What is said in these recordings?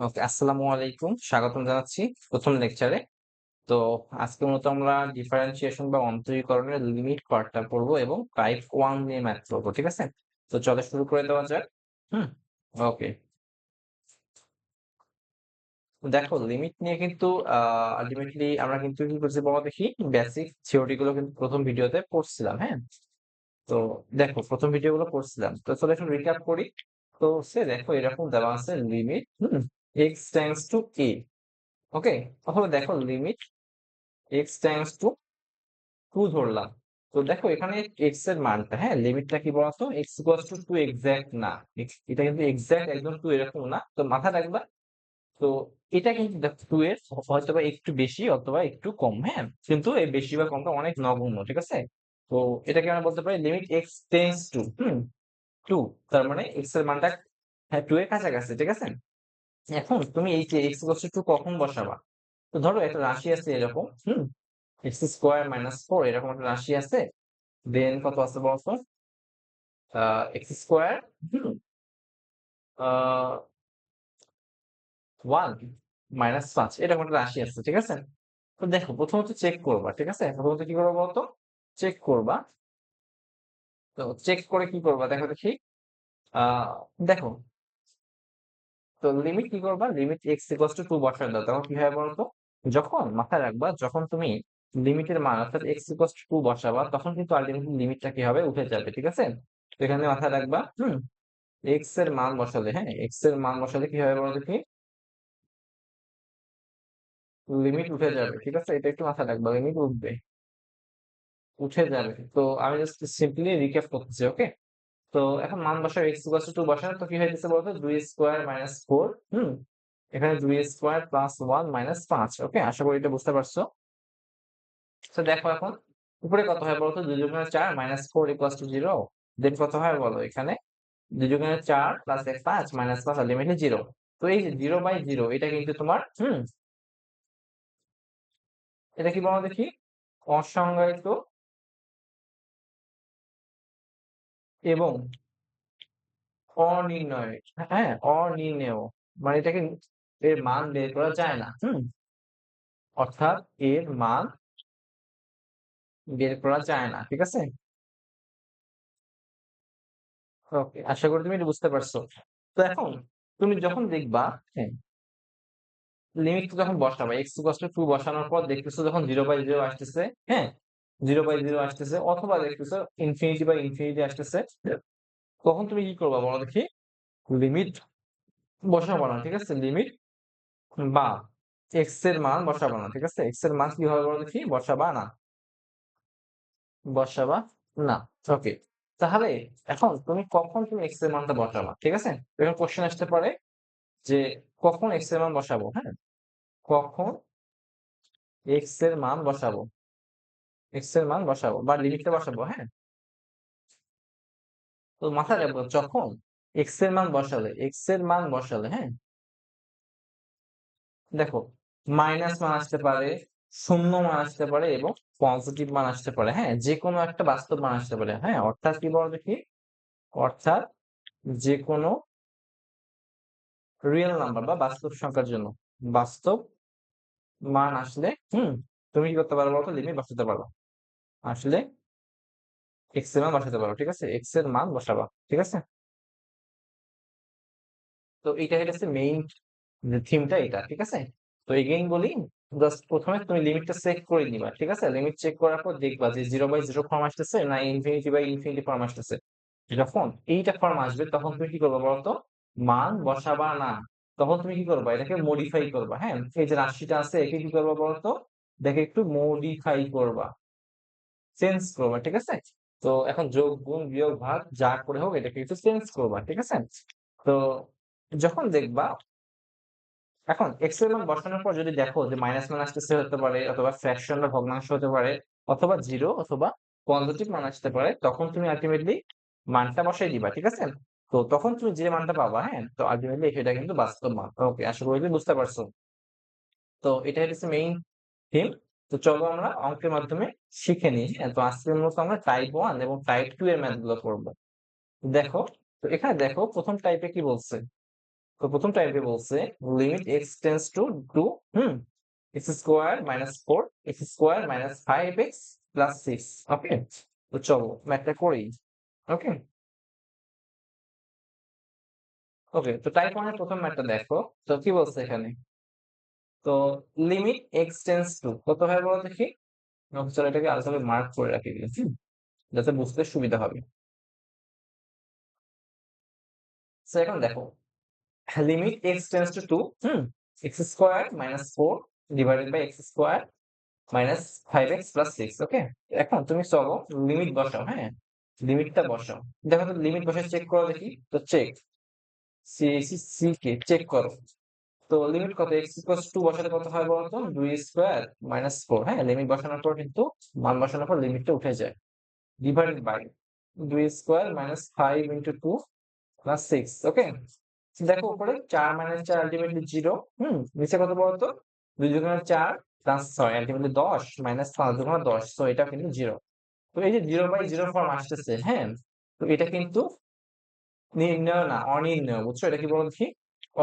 ওকে, আসসালামু আলাইকুম। স্বাগতম জানাচ্ছি প্রথম লেকচারে। তো আজকে মূলত আমরা ডিফারেনশিয়েশন বা অন্তরীকরণের লিমিট পার্টটা পড়বো এবং টাইপ 1 নিয়ে ম্যাথ করবো। ঠিক আছে? তো চলো শুরু করে দেওয়া যাক। হুম? ওকে। দেখো লিমিট নিয়ে কিন্তু আল্টিমেটলি আমরা কিন্তু কি করছি বলো দেখি, বেসিক থিওরি গুলো কিন্তু প্রথম ভিডিওতে পড়ছিলাম, হ্যাঁ? তো দেখো প্রথম ভিডিও গুলো পড়ছিলাম। তো চলো একটু রিক্যাপ করি। তো সে দেখো এরকম দেওয়া আছে limit x tends two a। ওকে? অথবা দেখো লিমিট x টেন্ডস টু 2 ধরলাম। তো দেখো এখানে x এর মানটা, হ্যাঁ, লিমিটটা কি বলতো, x ইকুয়ালস টু 2 এক্সাক্ট না। এটা কিন্তু এক্সাক্ট একদম 2 এরকম না। তো মাথায় রাখবা। তো এটা কিন্তু দেখো 2 এর হয়তোবা একটু বেশি অথবা একটু কম, হ্যাঁ? কিন্তু এই বেশি বা কমটা অনেক নগণ্য, ঠিক আছে? তো এটাকে আমরা বলতে পারি লিমিট x টেন্ডস টু 2। তার মানে x এর মানটা, হ্যাঁ, 2 এর কাছাকাছি, ঠিক আছে? এখন তুমি এই যে x ইকুয়ালস টু 2 কখন বসাবা? তো ধরো একটা রাশি আছে এরকম, এক্স স্কোয়ার মাইনাস 4 এরকম একটা রাশি আছে। দেন কত আছে বলতো? এক্স স্কোয়ার হুম 1 মাইনাস 5 এরকম একটা রাশি আছে, ঠিক আছে? তো দেখো প্রথমত চেক করবা, ঠিক আছে? প্রথমত কি করবা বলতো? চেক করবা। তো চেক করে কি করবা দেখো দেখি। আহ দেখো, তো লিমিট কি করবা, লিমিট এক্স ইকুয়ালস টু 2 বসায় দাও, তখন কি হয় বলতো? যখন মাথায় রাখবা, যখন তুমি লিমিটের মান অর্থাৎ এক্স ইকুয়ালস টু 2 বসাবা, তখন কিন্তু আলটিমেটলি লিমিটটা কি হবে, উঠে যাবে, ঠিক আছে? তো এখানে মাথায় রাখবা, এক্স এর মান বসালে, হ্যাঁ, এক্স এর মান বসালে কি হবে বলো দেখি, লিমিট উঠে যাবে, ঠিক আছে? এটা একটু মাথায় রাখবা, লিমিট উঠবে, উঠে যাবে। তো আমি জাস্ট সিম্পলি রিক্যাপ করতেছি, ওকে? তো এখন মান বসাও, এক্স ইকুয়ালস টু 2 বসানো, তো কি হইতেছে বলতো, 2 স্কয়ার মাইনাস 4 এখানে 2 স্কয়ার প্লাস 1 মাইনাস 5। ওকে, আশা করি এটা বুঝতে পারছো। তো দেখো এখন উপরে কত হয় বলতো, 2 যোগ 4 মাইনাস 4 ইকুয়ালস টু 0। দেন কত হয় বলো এখানে, 2 যোগ 4 প্লাস 5 মাইনাস 5 আলটিমেটলি 0। তো এই যে 0/0 এটা কিন্তু তোমার এটা কি বলো দেখি, অসংজ্ঞায়িত এবং অনির্ণয়, হ্যাঁ, অনির্ণেয়। মানে এটাকে, এর মান বের করা যায় না। অর্থাৎ এর মান বের করা যায় না, ঠিক আছে? ওকে, আশা করি তুমি এটা বুঝতে পারছো। তো এখন তুমি যখন দেখবা, হ্যাঁ, লিমিট যখন বসাবা, x ইকুয়ালস টু 2 বসানোর পর দেখতেছো যখন 0/0 আসতেছে, হ্যাঁ, 0/0 আসতেছে অথবা দেখতেছো ইনফিনিটি আসতেছে, তখন তুমি কি করবা বলো দেখি, লিমিট বসাবো না, ঠিক আছে? লিমিট বা x এর মান বসাবা না, ঠিক আছে? x এর মান কি হবে বলো দেখি, বসাবা না, বসাবা না। ওকে, তাহলে এখন তুমি x এর মানটা বসাবা, ঠিক আছে? এখন কোশ্চেন আসতে পারে যে কখন x এর মান বসাবো, হ্যাঁ? কখন x এর মান বসাবো, x এর মান বসাবো বা লিমিটটা বসাবো, হ্যাঁ? তো মাথায় রাখবো, যখন x এর মান বসালে, হ্যাঁ, দেখো মাইনাস মান আসতে পারে, শূন্য মান আসতে পারে এবং পজিটিভ মান আসতে পারে, হ্যাঁ, যেকোনো একটা বাস্তব মান আসতে পারে, হ্যাঁ? অর্থাৎ কি বলো দেখি, অর্থাৎ যেকোনো রিয়েল নাম্বার বা বাস্তব সংখ্যার জন্য বাস্তব মান আসলে, তুমি কি করতে পারো বলতো, লিমিট বসাতে পারো। আসলে এক্স এর মান বসাতে পারো, ঠিক আছে? এক্স এর মান বসাবা, ঠিক আছে? তো এইটা হচ্ছে মেইন থিমটা এটা, ঠিক আছে? তো এগেইন বলি, জাস্ট প্রথমে তুমি লিমিটটা চেক করে নিবা, ঠিক আছে? লিমিট চেক করার পর দেখবা যে 0/0 ফর্ম আসতেছে না ইনফিনিটি ফর্ম আসতেছে। যখন এইটা ফর্ম আসবে তখন তুমি কি করবা বলতো, মান বসাবা না। তখন তুমি কি করবা, এটাকে মডিফাই করবা, হ্যাঁ? এই যে রাশিটা আছে একে কি করবা বলতো, এটাকে একটু মডিফাই করবা, চেঞ্জ করবা, ঠিক আছে? তো এখন যোগ গুণ বিয়োগ ভাগ যা করে হোক এটাকে একটু চেঞ্জ করবা, ঠিক আছে? তো যখন দেখবা, এখন এক্স এর মান বসানোর পর যদি দেখো যে মাইনাস মান আসতেছে হতে পারে, অথবা ফ্র্যাকশন বা ভগ্নাংশ হতে পারে, অথবা 0 অথবা পজিটিভ মান আসতে পারে, তখন তুমি আলটিমেটলি মানটা বসাই দিবা, ঠিক আছে? তো তখন তুমি যে মানটা পাবা, হ্যাঁ, তো আলটিমেটলি সেটা কিন্তু বাস্তব মান। ওকে, আশা করি তুমি বুঝতে পারছো। তো এটা হচ্ছে মেইন থিম। তো চলো আমরা অঙ্কের মাধ্যমে শিখে নিই, হ্যাঁ? তো আজকে মূলত আমরা টাইপ 1 এবং টাইপ 2 এর ম্যাথ গুলো করবো। দেখো, তো এখানে দেখো প্রথম টাইপে কি বলছে, তো প্রথম টাইপে বলছে limit x tends to 2 x square minus 4 x square minus 5x plus 6। ওকে, তো চলো ম্যাথটা করি। ওকে ওকে, তো টাইপ 1 এর প্রথম ম্যাথটা দেখো। তো কি বলছে এখানে? তো লিমিট এক্স টেন্স টু কত হয় বলো দেখি। চলো এটাকে আলাদা করে মার্ক করে রাখি দিয়েছি যাতে বুঝতে সুবিধা হবে। তো এখন দেখো limit x tends to 2 x square minus 4 divided by x square minus 5x plus 6। Okay, এখন তুমি চলো লিমিট বসাও। হ্যাঁ, লিমিটটা বসাও। দেখো তো লিমিট বসে চেক করো দেখি। তো চেক সি কে চেক করো। তো লিমিট কত? এক্স ইকুয়ালস টু বসালে কত হয় বলতো? 2 স্কোয়ার মাইনাস 4। হ্যাঁ, লিমিট বসানোর পর কিন্তু মান বসানোর পর লিমিটটা উঠে যায়। Divided by 2 square minus 5 into 2 plus 6। Okay, দেখো উপরে 4 মাইনাস 4 আলটিমেটলি 0। নিচে কত বলতো? 2 দুগুণে 4 প্লাস 6 আলটিমেটলি 10 মাইনাস 5 দুগুণে 10। সো এটা কিন্তু 0। তো এই যে 0 বাই 0 ফর্ম আসতেছে। হ্যাঁ, তো এটা কিন্তু নির্ণয় না, অনির্ণয়। বুঝছো? এটা কি বলো দেখি?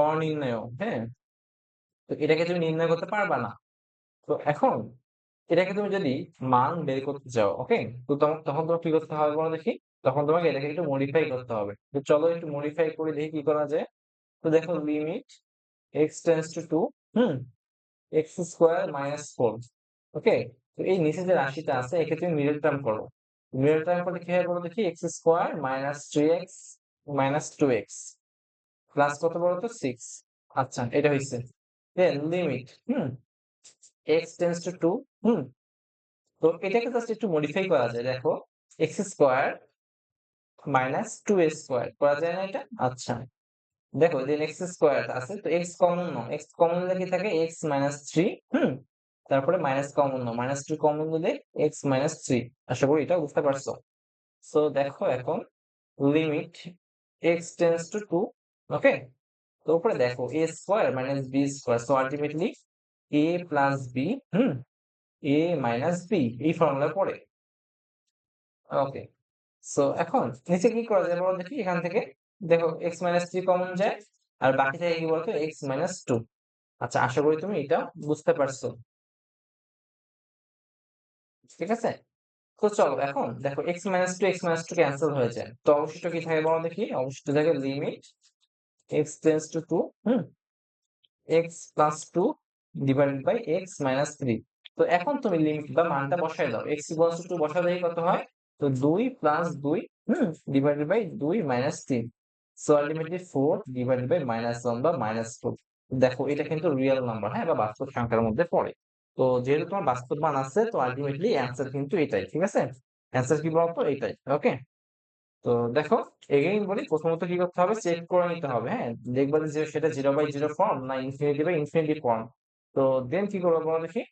অনির্ণয়। হ্যাঁ, তো এটাকে তুমি নির্ণয় করতে পারবা না। তো এখন এটাকে তুমি যদি মান বের করতে চাও, ওকে, তো তখন তোমাকে কি করতে হবে বলো দেখি? তখন তোমাকে এটাকে একটু মডিফাই করতে হবে। তো চলো একটু মডিফাই করে দেখি কি করা যায়। তো দেখো limit x tends to 2 hmm x square minus 4। ওকে, তো এই নিচে যে রাশিটা আছে একে তুমি মিডল টার্ম করো। মিডল টার্ম করলে কি হয় বলো দেখি? X square minus 3x minus 2x plus কত বলো তো? 6। আচ্ছা, এটা হইছে। দেন লিমিট এক্স টেন্স টু 2 হুম তো এটাকে জাস্ট একটু মডিফাই করা যায়। দেখো এক্স স্কোয়ার মাইনাস 2 স্কোয়ার করা যায় না এটা? আচ্ছা, দেখো যে এক্স স্কোয়ার আছে, তো এক্স কমন নাও। এক্স কমন নিলে কি থাকে? এক্স মাইনাস 3 তারপরে মাইনাস কমন নাও, মাইনাস 2 কমন নিলে এক্স মাইনাস 3। আশা করি এটা বুঝতে পারছো। সো দেখো এখন limit x tends to 2। Okay, তো উপরে দেখো A square minus B square. So ultimately A plus B A minus B এই ফর্মুলা পড়ে। ওকে, সো এখন নিচে কি করা যায় বলো দেখি? এখান থেকে দেখো এক্স মাইনাস 3 কমন যায়, আর বাকি থেকে কি বলতো? X minus 2। আচ্ছা, আশা করি তুমি এটা বুঝতে পারছো। ঠিক আছে, তো চলো এখন দেখো এক্স মাইনাস টু ক্যান্সেল হয়ে যায়। তো অবশিষ্ট কি থাকে বলো দেখি? অবশিষ্ট থাকে limit x tends to 2 x plus 2 divided by x minus 3। তো এখন তুমি লিমিট বা মানটা বসায় দাও। এক্স ইকুয়ালস টু 2 বসালে দেখি কত হয়? তো 2 plus 2 divided by 2 minus 3। So ultimately 4 divided by minus 1 বা মাইনাস 4। দেখো এটা কিন্তু রিয়েল নাম্বার, হ্যাঁ, বা বাস্তব সংখ্যার মধ্যে পড়ে। তো যেহেতু তোমার বাস্তব মান আছে, তো আলটিমেটলি অ্যান্সার কিন্তু এটাই। ঠিক আছে, অ্যান্সার কি বলতো? এটাই। ওকে, তো দেখো এগেইন বলি, প্রথমত কি করতে হবে? চেক করে নিতে হবে। হ্যাঁ, দেখবা যে সেটা 0 বাই 0 ফর্ম না ইনফিনিটি বাই ইনফিনিটি ফর্ম। তো দেন কি করবো বলো দেখি?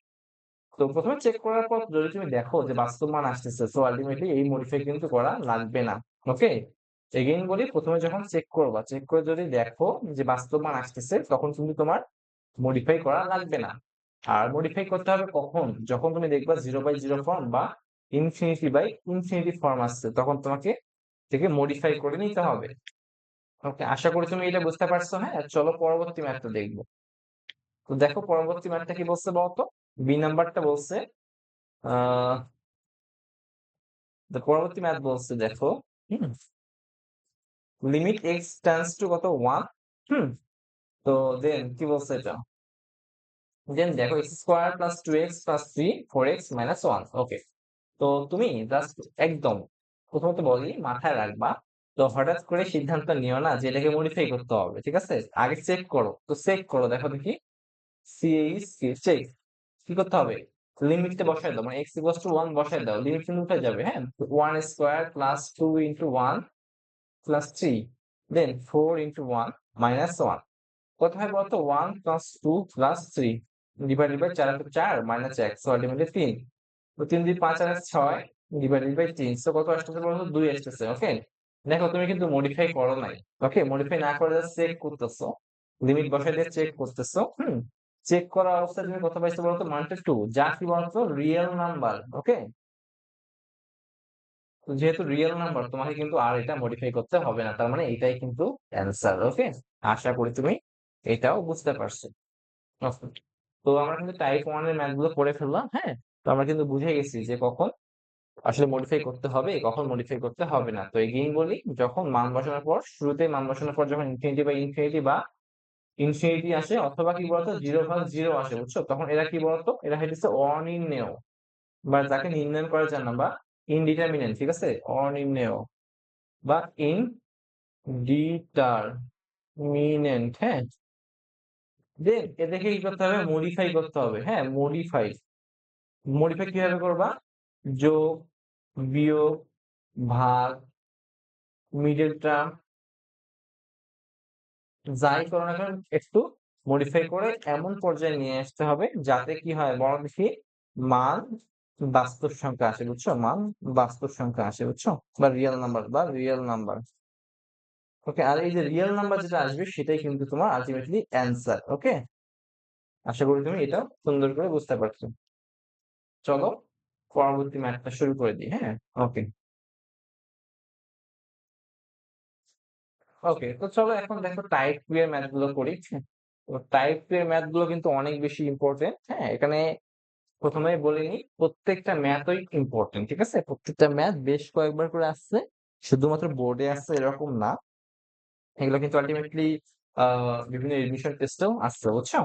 তো প্রথমে চেক করার পর যদি তুমি দেখো যে বাস্তব মান আসতেছে, তো আলটিমেটলি এই মডিফাই কিন্তু করা লাগবে না। ওকে, এগেইন বলি, প্রথমে যখন চেক করবা, চেক করে যদি দেখো যে বাস্তব মান আসতেছে, তখন কিন্তু তোমার মডিফাই করা লাগবে না। আর মডিফাই করতে হবে কখন? যখন তুমি দেখবা 0 বাই 0 ফর্ম বা ইনফিনিটি বাই ইনফিনিটি ফর্ম আসছে, তখন তোমাকে থেকে মডিফাই করে নিতে হবে। ওকে, আশা করি তুমি এটা বুঝতে পারছো। হ্যাঁ, চলো পরবর্তী ম্যাথটা দেখবো। তো দেখো পরবর্তী ম্যাথটা কি বলছে বলতো? বি নাম্বারটা বলছে আহ পরবর্তী ম্যাথ বলছে দেখো লিমিট এক্স টেন্ডস টু কত? 1। হুম তো দেন কি বলছে এটা? দেন দেখো x square plus 2x plus 3 4x minus 1। ওকে, তো তুমি জাস্ট একদম প্রথমত বলি মাথায় রাখবা। তো হঠাৎ করে সিদ্ধান্ত নিও না যে এটাকে মডিফাই করতে হবে। ঠিক আছে, আগে চেক করো। তো চেক করো, দেখো দেখি সিএইচ চেক কি করতে হবে? লিমিটটা বসায় দাও, মানে এক্স ইকুয়ালস টু 1 বসায় দাও। লিমিট কিন্তু উঠে যাবে। হ্যাঁ, 1 স্কোয়ার প্লাস 2 ইন্টু 1 প্লাস 3 দেন 4 ইন্টু 1 মাইনাস 1। কত হয় বলতো? 1 প্লাস 2 প্লাস 3 ডিভাইডেড বাই 4 আছে 4 মাইনাস 1। So ultimately 3। তো 3 দিয়ে 5 আর 6 ডিভাইডেড বাই 3। সো কত আসতেছে বলতো? 2 আসতেছে। ওকে, দেখো তুমি কিন্তু মডিফাই করো নাই। ওকে, মডিফাই না করে জাস্ট চেক করতেছো। লিমিট বসাই দিয়ে চেক করতেছো। চেক করা অবস্থায় তুমি কত পাইছো বলতো? মানটা 2, যা কি বলতো? Real number. ওকে, যেহেতু রিয়েল নাম্বার তোমাকে কিন্তু আর এটা মডিফাই করতে হবে না। তার মানে এটাই কিন্তু অ্যান্সার। ওকে, আশা করি তুমি এটাও বুঝতে পারছো। ওকে। তো আমরা কিন্তু টাইপ 1 এর ম্যাথ গুলো করে ফেললাম, হ্যাঁ? তো আমরা কিন্তু বুঝে গেছি যে কখন আসলে মডিফাই করতে হবে, কখন মডিফাই করতে হবে না। তো এগেইন বলি, যখন মান বসানোর পর শুরুতেই মান বসানোর পর যখন ইনফিনিটি আসে অথবা কি বলতো 0 ভাগ 0 আসে, বুঝছো? তখন এরা কি বলতো? এরা হইতেছে অনির্ণেয় বা যাকে নির্ণয় করা যায় না বা ইনডিটারমিনেন্ট, ঠিক আছে? অনির্ণেয় বা ইনডিটারমিনেন্ট, হ্যাঁ? দেন এদেরকে কি করতে হবে? মডিফাই করতে হবে, হ্যাঁ? মডিফাই কিভাবে করবা? যোগ, বিয়োগ, ভাগ, মিডল টার্ম যাই করো না কেন একটু মডিফাই করে এমন পর্যায়ে নিয়ে আসতে হবে যাতে কি হয় বড় বেশি মান বাস্তব সংখ্যা আসে, বুঝছো? মান বাস্তব সংখ্যা আসে, বুঝছো? বা রিয়েল নাম্বার। ওকে, আর এই যে রিয়েল নাম্বার যেটা আসবে সেটাই কিন্তু তোমার আলটিমেটলি অ্যান্সার। ওকে, আশা করি তুমি এটা সুন্দর করে বুঝতে পারছো। চলো পরবর্তী ম্যাথটা শুরু করে দিই, হ্যাঁ? ওকে। ওকে, তো চলো এখন দেখো টাইপ 2 এর ম্যাথ গুলো করি, হ্যাঁ? তো টাইপ 2 এর ম্যাথ গুলো কিন্তু অনেক বেশি ইম্পর্টেন্ট, হ্যাঁ? এখানে প্রথমেই বলে নিই, প্রত্যেকটা ম্যাথই ইম্পর্টেন্ট, ঠিক আছে? প্রত্যেকটা ম্যাথ বেশ কয়েকবার করে আসছে, শুধুমাত্র বোর্ডে আসছে এরকম না। এগুলো কিন্তু আলটিমেটলি বিভিন্ন রিভিশন টেস্টেও আসছে, বুঝছো?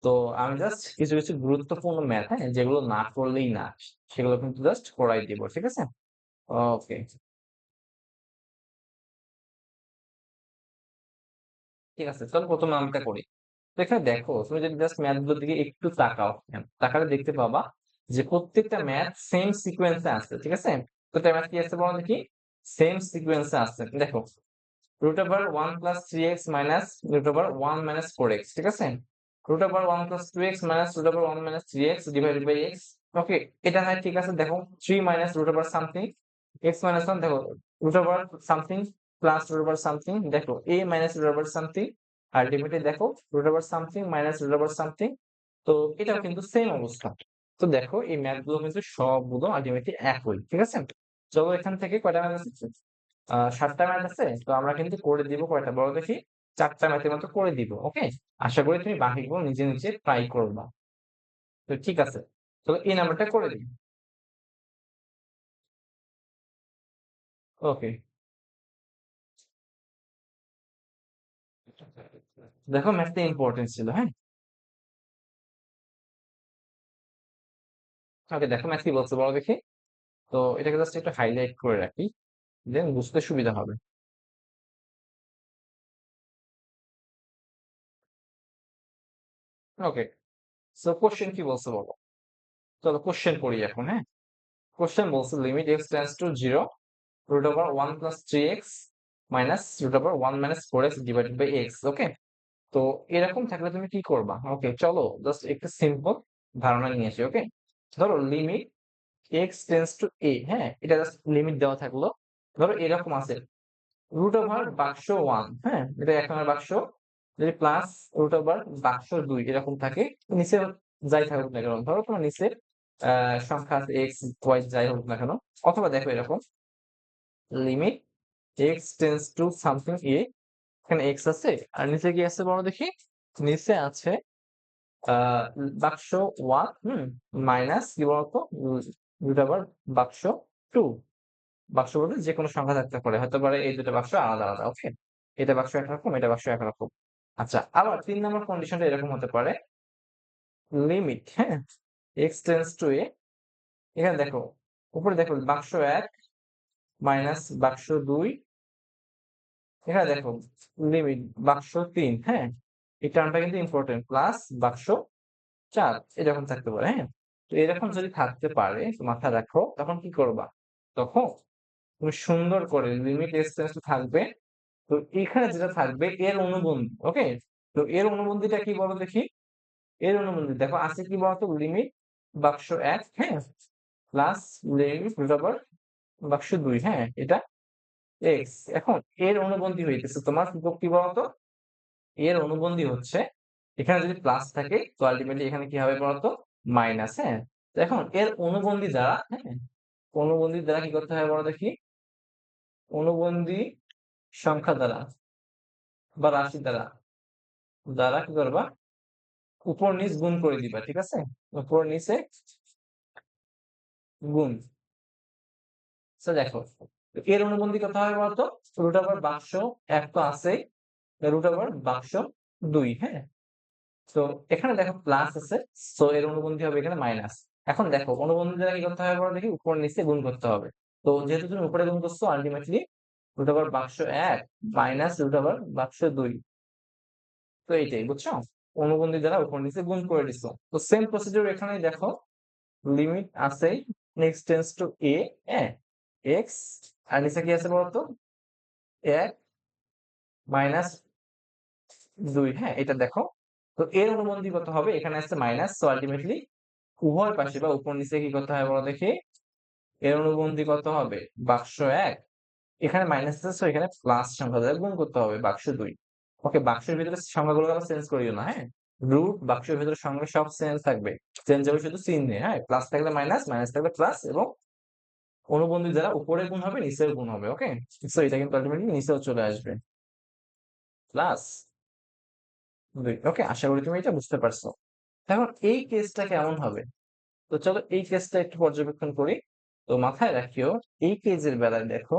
তো আমি জাস্ট কিছু কিছু গুরুত্বপূর্ণ ম্যাথ, হ্যাঁ, যেগুলো না করলেই না, সেগুলো কিন্তু জাস্ট করাই দিব, ঠিক আছে? ওকে, ঠিক আছে, চলো প্রথমে আমটা করি। তো এখানে দেখো, তুমি যদি জাস্ট ম্যাথ গুলোর দিকে একটু তাকাও, হ্যাঁ, তাকালে দেখতে পাবা যে প্রত্যেকটা ম্যাথ সেম সিকোয়েন্সে আছে, ঠিক আছে? প্রত্যেকটা ম্যাথ কি আছে বলো দেখি? সেম সিকোয়েন্সে আছে। দেখো, root over 1 plus 3x minus root over 1 minus 4x, ঠিক আছে? root over 1 plus 2x minus root over 1 minus 3x divided by x, ওকে, এটা হয়, ঠিক আছে? দেখো 3 minus root over something x minus 1, দেখো root over something plus root over something, দেখো a minus root over something, ultimately দেখো root over something minus root over something। তো এটাও কিন্তু সেম অবস্থা। তো দেখো এই ম্যাথ গুলো কিন্তু সবগুলো আলটিমেটলি একই, ঠিক আছে? চলো এখান থেকে কয়টা ম্যাথ আছে? ৭টা ম্যাথ আছে। তো আমরা কিন্তু করে দিব কয়টা বলো দেখি? ৪টা ম্যাথের মতো করে দিব। ওকে? আশা করি তুমি বাকিগুলো নিজে, নিজে ট্রাই করবা। তো ঠিক আছে। তো এই নাম্বারটা করে দিই। ওকে। দেখো ম্যাথটা ইম্পোর্টেন্ট ছিল, হ্যাঁ? ওকে, দেখো ম্যাথ কি বলছে বলো দেখি? তো এটাকে জাস্ট একটু হাইলাইট করে রাখি। দেন বুঝতে সুবিধা হবে। ওকে। সো কোয়েশ্চেন কি বলছে বলো? চলো কোয়েশ্চেন করি এখন, হ্যাঁ? কোয়েশ্চেন বলছে limit x tends to 0 root over 1 plus 3x minus root over 1 minus 4x divided by x, ওকে? তো এরকম থাকলে তুমি কি করবা? ওকে, চলো জাস্ট একটা সিম্পল ধারণা নিয়ে আসি, ওকে? ধরো limit x tends two a, হ্যাঁ? এটা জাস্ট লিমিট দেওয়া থাকলো। ধরো এরকম আছে রুট ওভার বাক্স 1, হ্যাঁ? এটা ১ নং বাক্স, যদি প্লাস রুট ওভার বাক্স 2 এরকম থাকে, নিচে যাই থাকুক না কেন, ধরো তোমার নিচে সংখ্যা আছে x, y যাই হোক না কেন, অথবা দেখো এরকম limit x tends to something a, এখানে x আছে আর নিচে কি আছে বলো দেখি? নিচে আছে আ বাক্স 1, মাইনাস কি বলতো? রুট ওভার বাক্স 2। বাক্স বলতে যেকোনো সংখ্যা থাকতে পারে। হতে পারে এই ২ টা বাক্স আলাদা, আলাদা। ওকে? এটা বাক্স একরকম, এটা বাক্স একরকম। আচ্ছা, আবার ৩ নম্বর কন্ডিশনটা এরকম হতে পারে। লিমিট, হ্যাঁ? x টেন্ডস টু a, এখানে দেখো, উপরে দেখো বাক্স ১ মাইনাস বাক্স ২, এখানে দেখো লিমিট বাক্স ৩, হ্যাঁ? এই টার্মটা কিন্তু ইম্পোর্টেন্ট। প্লাস বাক্স ৪ এরকম থাকতে পারে, হ্যাঁ? তো এরকম যদি থাকতে পারে মাথায় রাখো, তখন কি করবা? তখন তুমি সুন্দর করে লিমিট x টেন্ডস টু থাকবে। তো এখানে যেটা থাকবে এর অনুবন্ধী, ওকে? তো এর অনুবন্ধীটা কি বলো দেখি? এর অনুবন্ধী দেখো আছে কি বলতো? লিমিট বাক্স ১, হ্যাঁ? প্লাস লিমিট রুট ওভার বাক্স ২, হ্যাঁ? এটা x। এখন এর অনুবন্ধী হইতেছে তোমার কি বলতো? এর অনুবন্ধী হচ্ছে এখানে যদি প্লাস থাকে তো আল্টিমেটলি এখানে কি হবে বলতো? মাইনাস, হ্যাঁ? তো এখন এর অনুবন্ধী দ্বারা, হ্যাঁ? অনুবন্ধী দ্বারা কি করতে হবে বলো দেখি? অনুবন্ধী সংখ্যা দ্বারা বা রাশি দ্বারা দ্বারা কি করবা, উপর নিচ গুণ করে দিবা, ঠিক আছে? উপর নিচে গুণ। দেখো, এর অনুবন্ধী কত হবে বলতো? রুট ওভার বাক্স এক তো আছেই, রুট ওভার বাক্স 2, হ্যাঁ? তো এখানে দেখো প্লাস আছে, সো এর অনুবন্ধী হবে এখানে মাইনাস। এখন দেখো অনুবন্ধী দ্বারা কি করতে হবে বলো দেখি, উপর নিচে গুণ করতে হবে। তো যেহেতু তুমি উপরে গুণ করছো, আলটিমেটলি রুট ওভার বাক্স 1 মাইনাস রুট ওভার বাক্স 2। তো এইটাই, বুঝছো? অনুবন্ধী দ্বারা উপর নিচে গুণ করে দিছো। তো সেম প্রসিডিউর এখানে দেখো, লিমিট আছে x টেন্ডস টু a, হ্যাঁ, x আর নিচে কি আছে বলতো, 1 মাইনাস 2, হ্যাঁ, এটা দেখো। তো এর অনুবন্ধী কত হবে, এখানে আছে মাইনাস, সো আলটিমেটলি উভয় পাশে বা উপর নিচে কি করতে হবে বলো দেখি, এর অনুবন্ধী কত হবে, বাক্স 1, এখানে মাইনাস আছে, সো এখানে প্লাস সংখ্যা দ্বারা গুণ করতে হবে বাক্স 2। ওকে, বাক্সের ভিতরে সংখ্যাগুলো আবার চেঞ্জ করিও না, হ্যাঁ? রুট বাক্সের ভিতরে সংখ্যা সব চেঞ্জ থাকবে, চেঞ্জ হবে শুধু চিহ্নে, হ্যাঁ? প্লাস থাকলে মাইনাস, মাইনাস থাকলে প্লাস, এবং অনুবন্ধী দ্বারা উপরে গুণ হবে, নিচেও গুণ হবে। ওকে, সো এটা কিন্তু আলটিমেটলি নিচেও চলে আসবে, প্লাস 2। ওকে, আশা করি তুমি এটা বুঝতে পারছো। এখন এই কেসটা কেমন হবে, তো চলো এই কেসটা একটু পর্যবেক্ষণ করি। তো মাথায় রাখিও, এই কেসের বেলায় দেখো,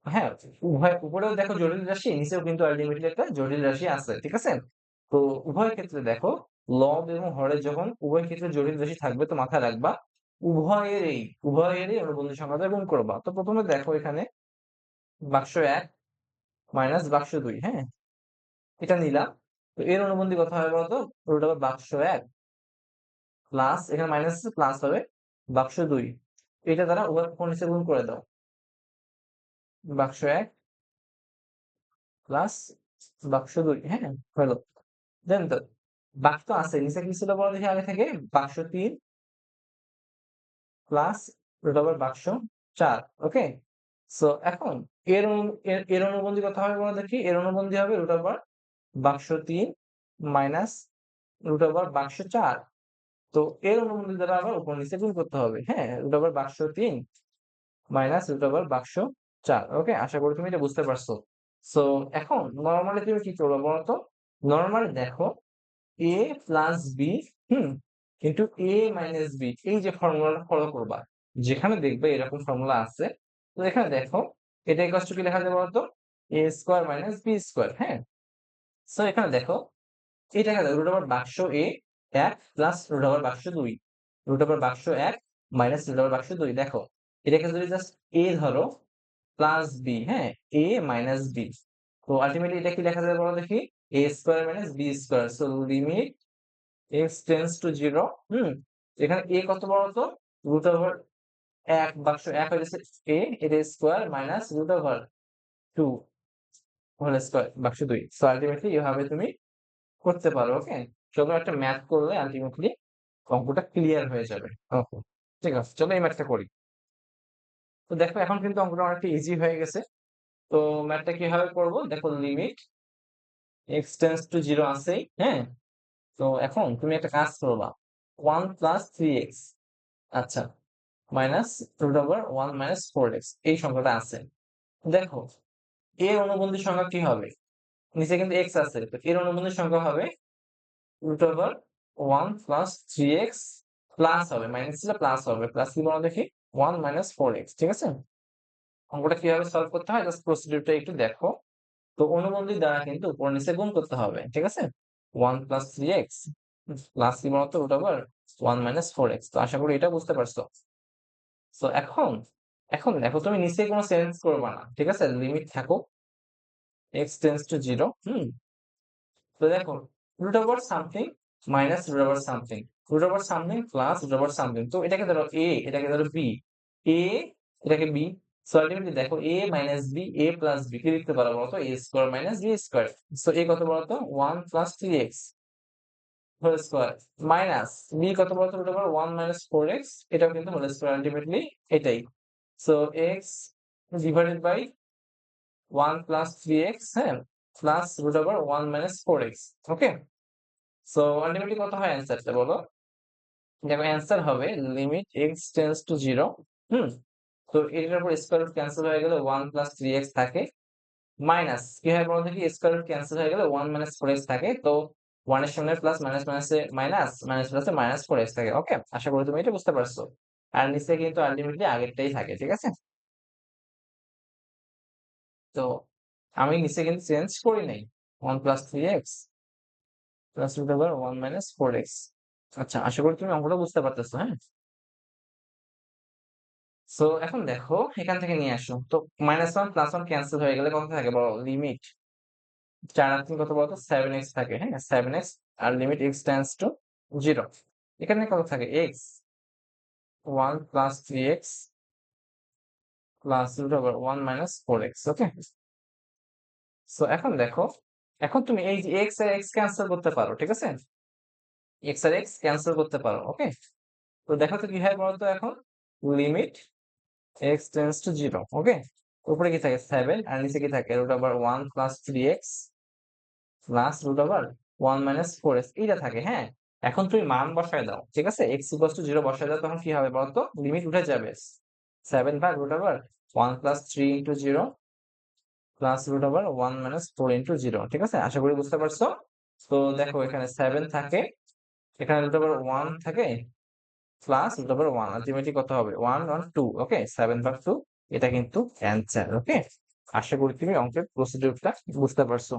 হ্যাঁ, উভয় উপরেও দেখো জটিল রাশি, নিচেও কিন্তু আলটিমেটলি একটা জটিল রাশি আছে, ঠিক আছে? তো উভয় ক্ষেত্রে দেখো, লব এবং হরে যখন উভয় ক্ষেত্রে জটিল রাশি থাকবে, তো মাথায় রাখবা উভয়েরই অনুবন্ধী সংখ্যা দিয়ে গুণ করবা। তো প্রথমে দেখো এখানে বাক্স 1 মাইনাস বাক্স 2, হ্যাঁ, এটা নিলাম। তো এর অনুবন্ধী কত হবে বলতো, রুট ওভার বাক্স 1 প্লাস, এখানে মাইনাস আছে প্লাস হবে বাক্স 2। এটা দ্বারা উভয় উপর নিচে গুণ করে দাও, বাক্স 1 প্লাস বাক্স 2, হ্যাঁ, হলো। দেন তো বাক্স তো আছে, নিচে কি ছিল বলো দেখি আগে থেকে, বাক্স 3 প্লাস রুট ওভার বাক্স 4। ওকে, সো এখন এর অনুবন্ধী কত হবে বলো দেখি, এর অনুবন্ধী হবে রুট ওভার বাক্স 3 মাইনাস রুট ওভার বাক্স 4। তো এর অনুবন্ধী দ্বারা আবার উপর নিচে গুণ করতে হবে, হ্যাঁ, রুট ওভার বাক্স 3 মাইনাস রুট ওভার বাক্স 4। ওকে, আশা করি তুমি এটা বুঝতে পারছো। সো এখন নরমালি তুমি কি করবে বলতো, নরমালি দেখো a প্লাস বি, হুম, কিন্তু a মাইনাস বি, এই যে ফর্মুলাটা ফলো করবা, যেখানে দেখবে এরকম ফর্মুলা আছে, তো এখানে দেখো এটা ইকুয়াল টু কি লেখা যায় বলতো, a square minus b square, হ্যাঁ। সো এখানে দেখো এটাকে রুট ওভার বাক্স এ 1 প্লাস রুট ওভার বাক্স 2, রুট ওভার বাক্স 1 মাইনাস রুট ওভার বাক্স 2। দেখো এটাকে যদি জাস্ট a ধরো প্লাস বি, হ্যাঁ, a মাইনাস বি, তো আলটিমেটলি এটা কি লেখা যায় বলো দেখি, a square minus b square. So limit x tends to 0, হুম, এখানে a কত বলতো, রুট ওভার 1 বাক্স 1 হয়ে গেছে a, এর square minus root over 2 whole square বাক্স 2। সো আলটিমেটলি এভাবে তুমি করতে পারো। ওকে, চলো একটা ম্যাথ করলে আলটিমেটলি অঙ্কটা ক্লিয়ার হয়ে যাবে। ওকে, ঠিক আছে, চলো এই ম্যাথটা করি। তো দেখো এখন কিন্তু অঙ্কটা অনেকটা ইজি হয়ে গেছে। তো ম্যাথটা কিভাবে করব দেখো, লিমিট x টেন্ডস টু 0 আছেই, হ্যাঁ। তো এখন তুমি একটা কাজ করবা, 1 প্লাস 3x, আচ্ছা, minus root over 1 minus 4x, এই সংখ্যাটা আছে। দেখো এর অনুবন্ধী সংখ্যা কি হবে, নিচে কিন্তু x আছে, তো এর অনুবন্ধী সংখ্যা হবে root over 1 plus 3x plus হবে, মাইনাস ছিল প্লাস হবে, প্লাস কি বলো দেখি, 1 মাইনাস 4x, ঠিক আছে? অঙ্কটা কিভাবে সলভ করতে হয় জাস্ট প্রসিডিউরটা একটু দেখো। তো অনুবন্ধী দ্বারা কিন্তু উপর নিচে গুণ করতে হবে, ঠিক আছে? 1 প্লাস 3x প্লাস কি বলতো, রুট ওভার 1 মাইনাস 4x। তো আশা করি এটা বুঝতে পারছো। তো এখন এখন দেখো তুমি নিচে কোনো চেঞ্জ করবা না, ঠিক আছে? লিমিট থাকো x টেন্ডস টু 0, হুম। তো দেখো root over something minus root over something, root over something plus root over something. তো এটাকে ধরো a, এটাকে ধরো b, a এটাকে b। সো আলটিমেটলি দেখো a minus b, a plus b কি লিখতে পারো বলতো, a square minus b square. So a কত বলতো, 1 plus 3x whole square minus b কত বলতো, রুট ওভার 1 মাইনাস 4x, এটাও কিন্তু হোল স্কয়ার, আলটিমেটলি এটাই। So x divided by 1 plus 3x, হ্যাঁ, plus root over 1 minus 4x। Okay, so ultimately কত হয় অ্যান্সারটা বলো? দেখো অ্যান্সার হবে লিমিট x টেন্ডস টু 0, হুম। তো এটার উপর স্কয়ার রুট ক্যান্সেল হয়ে গেলে 1 প্লাস 3x থাকে, মাইনাস কি হয় বলো দেখি, স্কয়ার রুট ক্যান্সেল হয়ে গেলে 1 মাইনাস 4x থাকে। তো 1 এর সামনে প্লাস, মাইনাস মাইনাসে মাইনাস, মাইনাস প্লাসে মাইনাস 4x থাকে। ওকে? আশা করি তুমি এটা বুঝতে পারছো। আর নিচে কিন্তু আল্টিমেটলি আগেরটাই থাকে। ঠিক আছে? তো আমি নিচে কিন্তু চেঞ্জ করি নাই। 1 plus 3x plus root over 1 minus 4x। আচ্ছা, আশা করি তুমি অঙ্কটা বুঝতে পারতেছো। হ্যাঁ? সো এখন দেখো এখান থেকে নিয়ে আসো। তো -1 +1 ক্যান্সেল হয়ে গেলে কত থাকে বলো? লিমিট 4 আর 3 কত বলতো? 7x থাকে। হ্যাঁ? 7x আর লিমিট x টেন্ডস টু 0। এখানে কত থাকে? x 1 plus 3x plus root over 1 minus 4x। Okay? So এখন দেখো, এখন তুমি এই যে x আর x ক্যান্সেল করতে পারো। ঠিক আছে? x আর x ক্যান্সেল করতে পারো। ওকে? তো দেখো তো কি হয় বলতো এখন? Limit x tends to 0। Okay? উপরে কি থাকে? 7 আর নিচে কি থাকে? Root over 1 plus 3x plus root over 1 minus 4x এইটা থাকে। হ্যাঁ? এখন তুমি মান বসায় দাও। ঠিক আছে? x ইকুয়ালস টু 0 বসায় দাও, তখন কি হবে বলতো? লিমিট উঠে যাবে। 7 ভাগ root over 1 plus 3 into 0 plus root over 1 minus 4 into 0। ঠিক আছে? আশা করি বুঝতে পারছো। তো দেখো এখানে 7 থাকে, এখানে রুট ওভার 1 থাকে প্লাস রুট ওভার 1, আলটিমেটলি কত হবে? 1 1 2। ওকে? 7 ভাগ 2, এটা কিন্তু অ্যানসার। ওকে? আশা করি তুমি অঙ্কের প্রসিডিউরটা বুঝতে পারছো।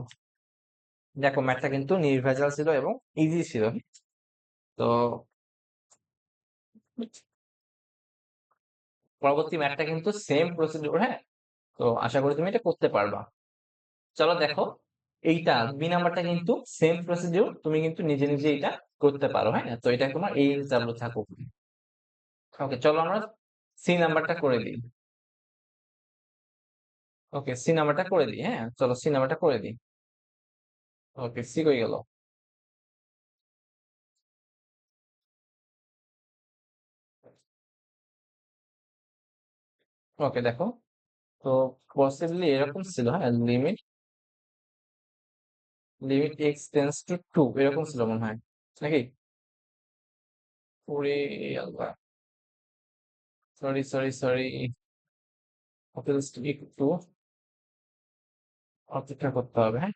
দেখো ম্যাথটা কিন্তু নির্ভেজাল ছিল এবং ইজি ছিল। তো পরবর্তী ম্যাথটা কিন্তু সেম প্রসিডিউর। হ্যাঁ? তো আশা করি তুমি এটা করতে পারবা। চলো দেখো, এইটা বি নাম্বারটা কিন্তু সেম প্রসিডিউর, তুমি কিন্তু নিজে নিজে এটা করতে পারো। হ্যাঁ? তো এটা তোমার এই চালু থাকুক। ওকে, চলো আমরা সি নাম্বারটা করে দিই। ওকে, সি নাম্বারটা করে দিই। হ্যাঁ, চলো সি নাম্বারটা করে দিই। ওকে, সি কই গেল? ওকে দেখো, তো পসিবলি এরকম ছিল। হ্যাঁ, limit limit x tends to 2 এরকম ছিল মনে হয়, নাকি? ওরে আল্লাহ, সরি সরি সরি। ওকে, জাস্ট একটু অপেক্ষা করতে হবে। হ্যাঁ?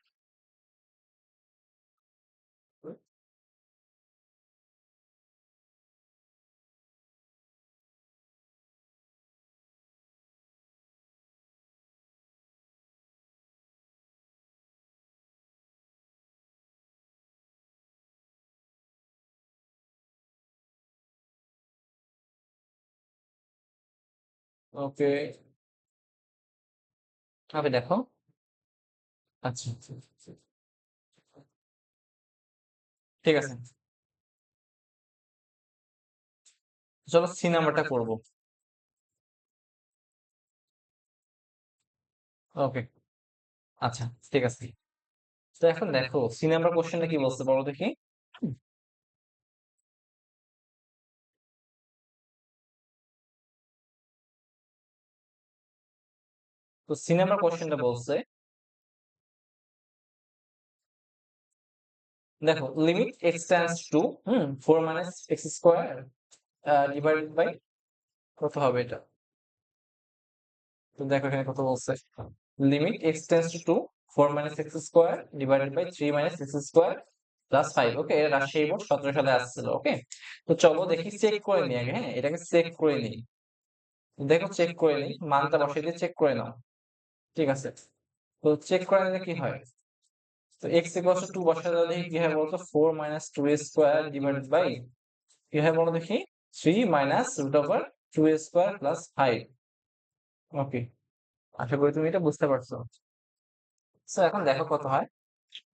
ওকে, আবে দেখো। আচ্ছা, ঠিক আছে, চলো সি নাম্বারটা করবো। ওকে, আচ্ছা, ঠিক আছে। তো এখন দেখো সি নাম্বার কোশ্চেনটা কি বলছে বলো দেখি। তো সি নাম্বার কোশ্চেনটা বলছে, দেখো limit x tends to 4 minus x square divided by কত হবে এটা? তো দেখো এখানে কত বলছে, limit x tends to 4 minus x square divided by 3 minus x square plus 5। Okay, এটা রাজশাহী বোর্ড 17 সালে আসছিল। ওকে, তো চলো দেখি চেক করে নিই আগে। হ্যাঁ, এটাকে চেক করে নিই। দেখো চেক করে নিই, মানটা বসিয়ে দিয়ে চেক করে নাও। ঠিক আছে, তো চেক করে নিলে কি হয়? তো x ইকুয়ালস টু 2 বসাতে দাও, দেখি কি হয় বলতো? 4 মাইনাস 2 স্কোয়ার ডিভাইডেড বাই কি হয় বলো দেখি? 3 minus root over 2 square plus 5। Okay, আশা করি তুমি এটা বুঝতে পারছো। সো এখন দেখো কত হয়।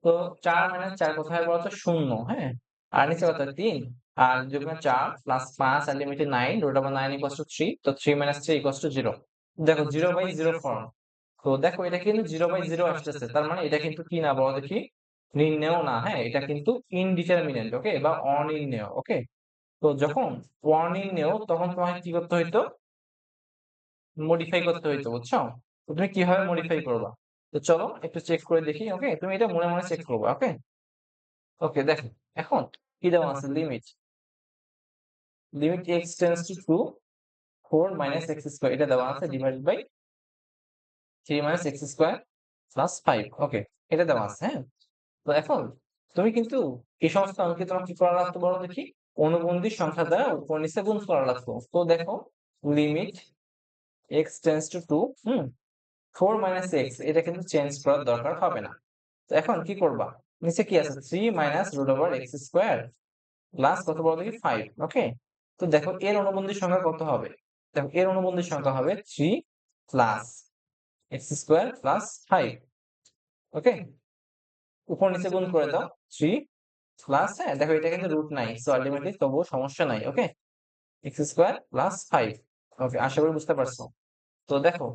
তো 4 মাইনাস 4 কত হয় বলতো? 0। হ্যাঁ, আর নিচে কত? 3। আর যখন 4 প্লাস 5 আর লিমিটে 9, রুট ওভার 9 ইকুয়ালস টু 3। তো 3 মাইনাস 3 ইকুয়ালস টু 0। দেখো 0 বাই 0 ফর্ম। তো দেখো এটা কিন্তু 0 বাই 0 আসতেছে, তার মানে এটা কিন্তু কি না বলো দেখি? নির্ণেয় না। হ্যাঁ, এটা কিন্তু ইনডিটারমিনেন্ট। ওকে, বা অনির্ণেয়। ওকে, তো যখন অনির্ণেয় তখন তোমাকে কি করতে হইতো? মডিফাই করতে হইতো, বুঝছো? তো তুমি কিভাবে মডিফাই করবা? তো চলো একটু চেক করে দেখি। ওকে, তুমি এটা মনে মনে চেক করবে। ওকে, ওকে দেখো, এখন কি দেওয়া আছে? Limit limit x tends to 2 4 minus x square এটা দেওয়া আছে divided by 3 minus x square plus 5। Okay, এটা দেওয়া আছে, হ্যাঁ? তো এখন তুমি কিন্তু এই সমস্ত অঙ্কে তোমার কি করা লাগতো বলো দেখি? অনুবন্ধী সংখ্যা দ্বারা উপর নিচে গুণ করা লাগতো। তো দেখো limit x tends to 2, 4 minus x এটা কিন্তু চেঞ্জ করার দরকার হবে না। তো এখন কি করবা? নিচে কি আছে? 3 minus root over x square plus কত বলো দেখি? 5। ওকে, তো দেখো এর অনুবন্ধী সংখ্যা কত হবে? দেখো এর অনুবন্ধী সংখ্যা হবে 3 প্লাস এক্স স্কোয়ার প্লাস 5। ওকে, উপর নিচে গুণ করে দাও। 3 প্লাস, হ্যাঁ দেখো এটা কিন্তু রুট নাই, সো আলটিমেটলি তবুও সমস্যা নাই। Okay, x square plus 5। Okay, আশা করি বুঝতে পারছো। তো দেখো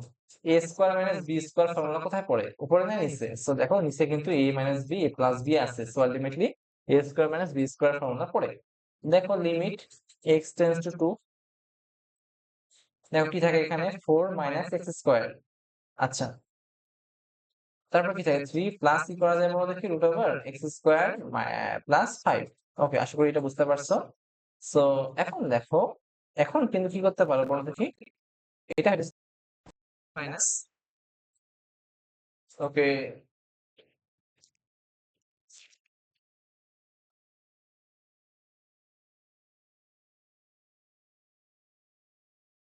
A square minus B square formula কোথায় পড়ে? উপরে না নিচে? সো দেখো নিচে কিন্তু A minus B A plus B আছে, so ultimately A square minus B square formula পড়ে। দেখো লিমিট এক্স টেন্ডস টু 2, দেখো কি থাকে এখানে? 4 মাইনাস এক্স স্কোয়ার। আচ্ছা, তারপর কি থাকে? 3 প্লাস কি করা যায় বলো দেখি? Root over x square plus 5। Okay, আশা করি এটা বুঝতে পারছো। সো এখন দেখো, এখন কিন্তু কি করতে পারো বলো দেখি? এটা মাইনাস, ওকে,